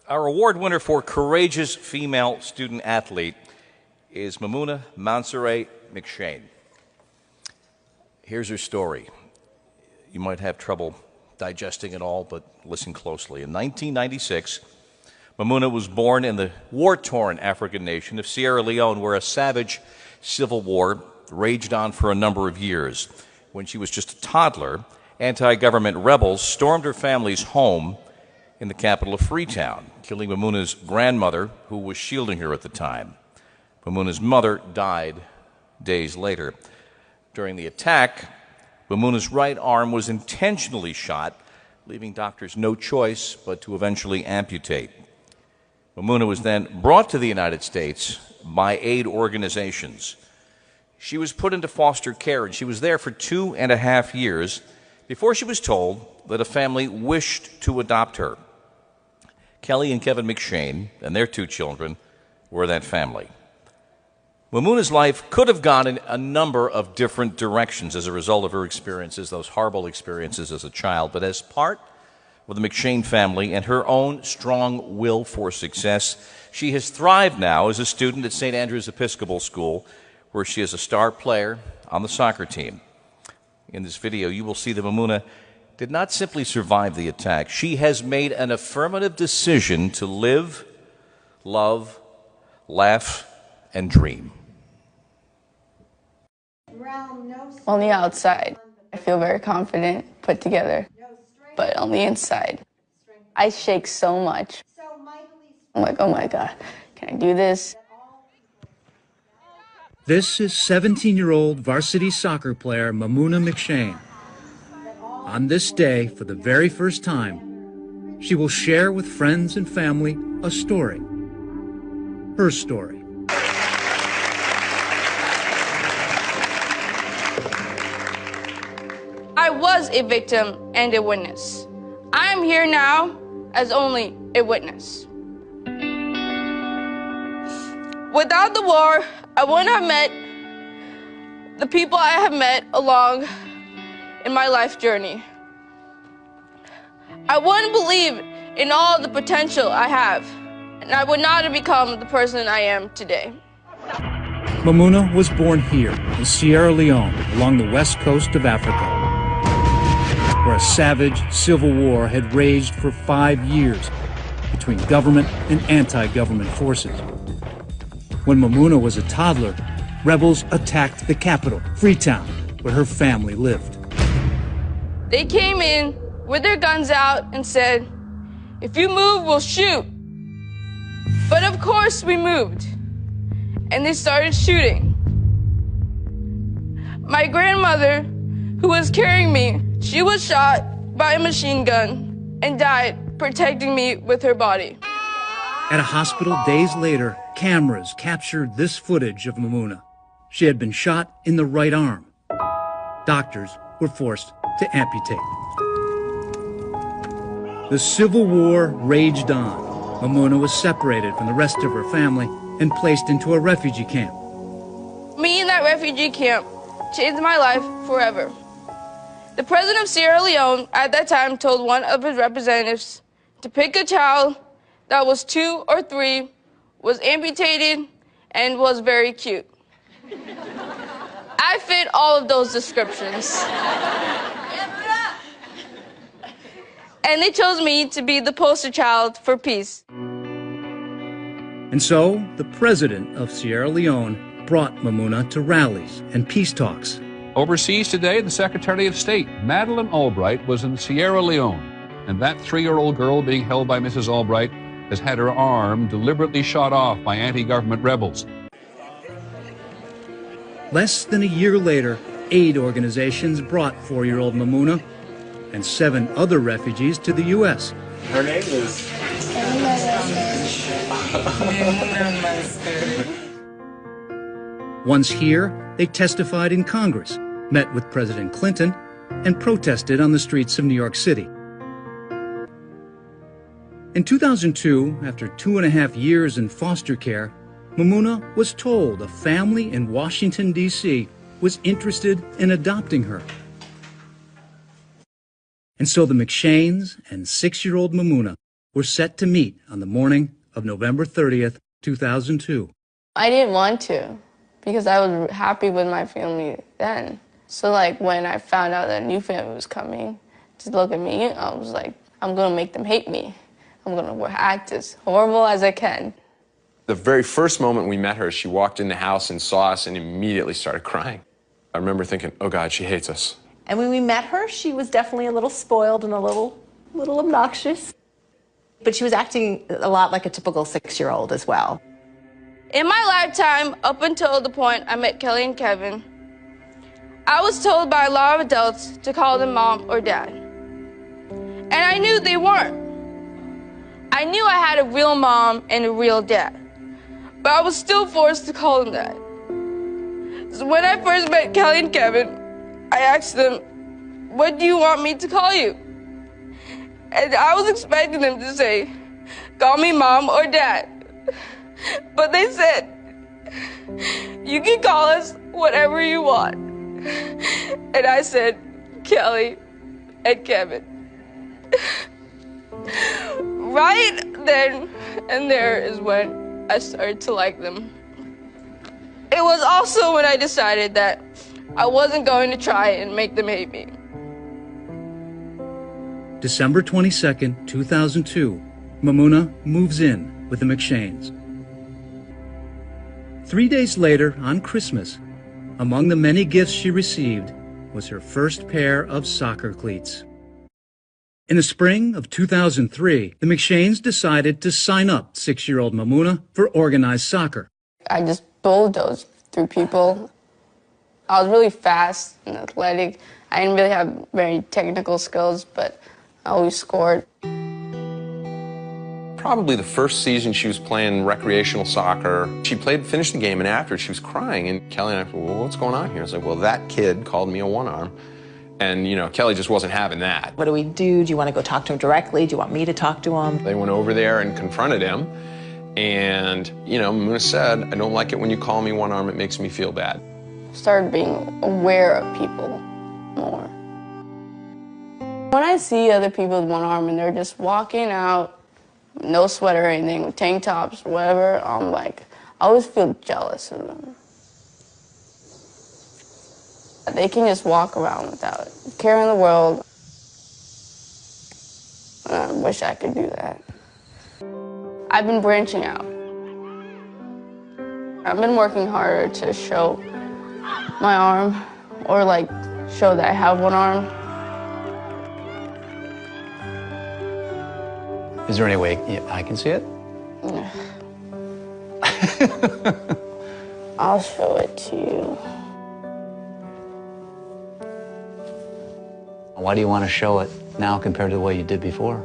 Our award winner for Courageous Female Student Athlete is Mamouna Mansoureh McShane. Here's her story. You might have trouble digesting it all, but listen closely. In 1996, Mamouna was born in the war-torn African nation of Sierra Leone, where a savage civil war raged on for a number of years. When she was just a toddler, anti-government rebels stormed her family's home in the capital of Freetown, killing Mamouna's grandmother, who was shielding her at the time. Mamouna's mother died days later. During the attack, Mamouna's right arm was intentionally shot, leaving doctors no choice but to eventually amputate. Mamouna was then brought to the United States by aid organizations. She was put into foster care, and she was there for 2.5 years before she was told that a family wished to adopt her. Kelly and Kevin McShane and their 2 children were that family. Mamouna's life could have gone in a number of different directions as a result of her experiences, those horrible experiences as a child, but as part of the McShane family and her own strong will for success, she has thrived now as a student at St. Andrew's Episcopal School, where she is a star player on the soccer team. In this video, you will see that Mamouna did not simply survive the attack. She has made an affirmative decision to live, love, laugh, and dream. On the outside, I feel very confident, put together. But on the inside, I shake so much. I'm like, oh my God, can I do this? This is 17-year-old varsity soccer player Mamouna McShane. On this day, for the very first time, she will share with friends and family a story. Her story. I was a victim and a witness. I am here now as only a witness. Without the war, I wouldn't have met the people I have met along in my life journey. I wouldn't believe in all the potential I have, and I would not have become the person I am today. Mamouna was born here in Sierra Leone, along the west coast of Africa, where a savage civil war had raged for 5 years between government and anti-government forces. When Mamouna was a toddler, rebels attacked the capital, Freetown, where her family lived. They came in with their guns out and said, "If you move, we'll shoot." But of course we moved, and they started shooting. My grandmother, who was carrying me, she was shot by a machine gun and died protecting me with her body. At a hospital days later, cameras captured this footage of Mamouna. She had been shot in the right arm. Doctors were forced to amputate. The Civil War raged on. Mamouna was separated from the rest of her family and placed into a refugee camp. Me in that refugee camp changed my life forever. The president of Sierra Leone at that time told one of his representatives to pick a child that was 2 or 3, was amputated, and was very cute. I fit all of those descriptions. And they chose me to be the poster child for peace. And so, the president of Sierra Leone brought Mamouna to rallies and peace talks. Overseas today, the Secretary of State, Madeleine Albright, was in Sierra Leone, and that 3-year-old girl being held by Mrs. Albright has had her arm deliberately shot off by anti-government rebels. Less than a year later, aid organizations brought 4-year-old Mamouna and 7 other refugees to the U.S. Her name is... Once here, they testified in Congress, met with President Clinton, and protested on the streets of New York City. In 2002, after 2.5 years in foster care, Mamouna was told a family in Washington, D.C. was interested in adopting her. And so the McShanes and 6-year-old Mamouna were set to meet on the morning of November 30th, 2002. I didn't want to because I was happy with my family then. So like when I found out that a new family was coming to look at me, I was like, I'm going to make them hate me. I'm going to act as horrible as I can. The very first moment we met her, she walked in the house and saw us and immediately started crying. I remember thinking, oh God, she hates us. And when we met her, she was definitely a little spoiled and a little obnoxious. But she was acting a lot like a typical 6-year-old as well. In my lifetime, up until the point I met Kelly and Kevin, I was told by a lot of adults to call them mom or dad. And I knew they weren't. I knew I had a real mom and a real dad, but I was still forced to call them that. So when I first met Kelly and Kevin, I asked them, what do you want me to call you? And I was expecting them to say, call me mom or dad. But they said, you can call us whatever you want. And I said, Kelly and Kevin. Right then and there is when I started to like them. It was also when I decided that I wasn't going to try and make them hate me. December 22nd, 2002, Mamuna moves in with the McShanes. 3 days later, on Christmas, among the many gifts she received was her first pair of soccer cleats. In the spring of 2003, the McShanes decided to sign up 6-year-old Mamuna for organized soccer. I just bulldozed through people. I was really fast and athletic. I didn't really have very technical skills, but I always scored. Probably the first season she was playing recreational soccer, she finished the game, and after she was crying, and Kelly and I said, well, what's going on here? I was like, well, that kid called me a one-arm. And, you know, Kelly just wasn't having that. What do we do? Do you want to go talk to him directly? Do you want me to talk to him? They went over there and confronted him. And, you know, Mamuna said, I don't like it when you call me one arm. It makes me feel bad. Started being aware of people more. When I see other people with one arm and they're just walking out, no sweater or anything, with tank tops, whatever, I'm like, I always feel jealous of them. They can just walk around without caring the world. I wish I could do that. I've been branching out. I've been working harder to show my arm, or like show that I have one arm. Is there any way I can see it? I'll show it to you. Why do you want to show it now compared to the way you did before?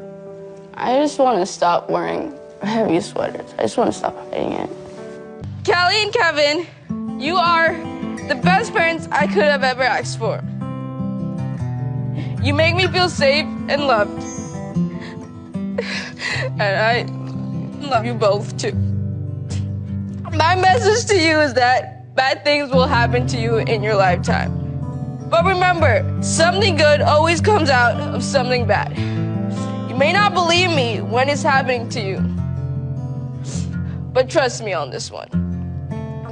I just want to stop wearing heavy sweaters. I just want to stop hiding it. Kelly and Kevin, you are the best parents I could have ever asked for. You make me feel safe and loved. And I love you both, too. My message to you is that bad things will happen to you in your lifetime. But remember, something good always comes out of something bad. You may not believe me when it's happening to you, but trust me on this one.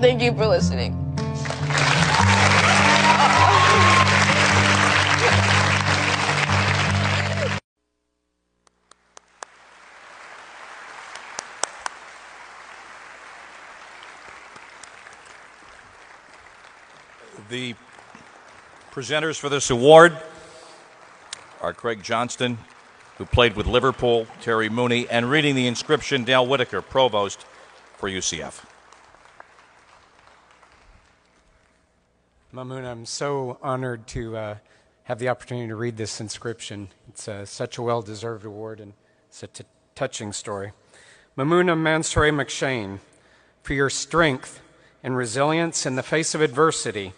Thank you for listening. The presenters for this award are Craig Johnston, who played with Liverpool, Terry Mooney, and reading the inscription, Dale Whitaker, Provost for UCF. Mamuna, I'm so honored to have the opportunity to read this inscription. It's such a well-deserved award and such a touching story. Mamuna Mansouri McShane, for your strength and resilience in the face of adversity,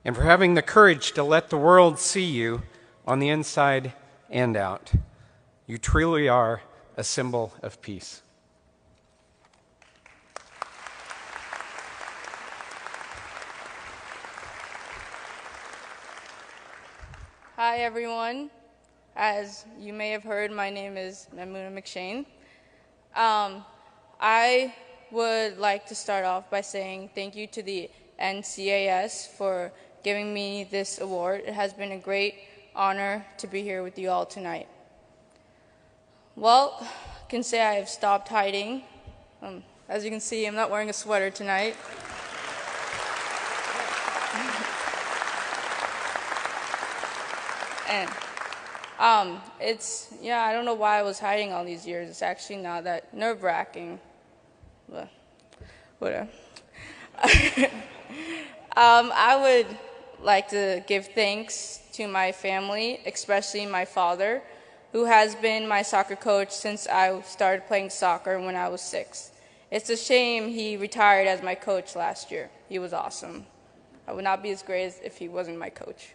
and for having the courage to let the world see you on the inside and out. You truly are a symbol of peace. Hi, everyone. As you may have heard, my name is Mamuna McShane. I would like to start off by saying thank you to the NCAS for giving me this award. It has been a great honor to be here with you all tonight. Well, I can say I have stopped hiding. As you can see, I'm not wearing a sweater tonight. And I don't know why I was hiding all these years. It's actually not that nerve-wracking. But whatever. I would like to give thanks to my family, especially my father, who has been my soccer coach since I started playing soccer when I was 6. It's a shame he retired as my coach last year. He was awesome. I would not be as great as if he wasn't my coach.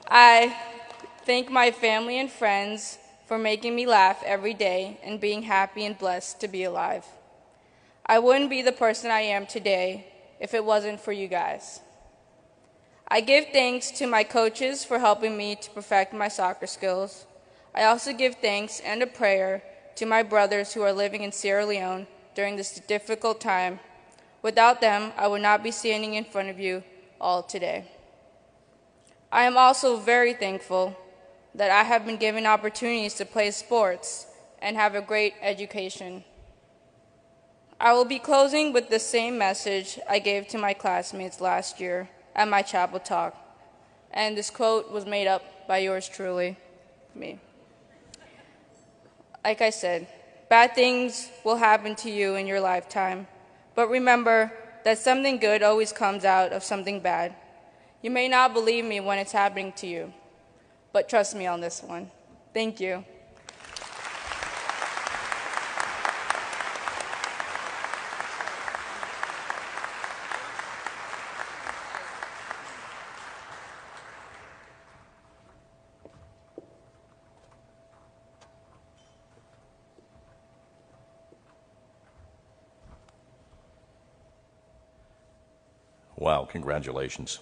I thank my family and friends for making me laugh every day and being happy and blessed to be alive. I wouldn't be the person I am today if it wasn't for you guys. I give thanks to my coaches for helping me to perfect my soccer skills. I also give thanks and a prayer to my brothers who are living in Sierra Leone during this difficult time. Without them, I would not be standing in front of you all today. I am also very thankful that I have been given opportunities to play sports and have a great education. I will be closing with the same message I gave to my classmates last year at my chapel talk, and this quote was made up by yours truly, me. Like I said, bad things will happen to you in your lifetime, but remember that something good always comes out of something bad. You may not believe me when it's happening to you, but trust me on this one. Thank you. Wow, congratulations.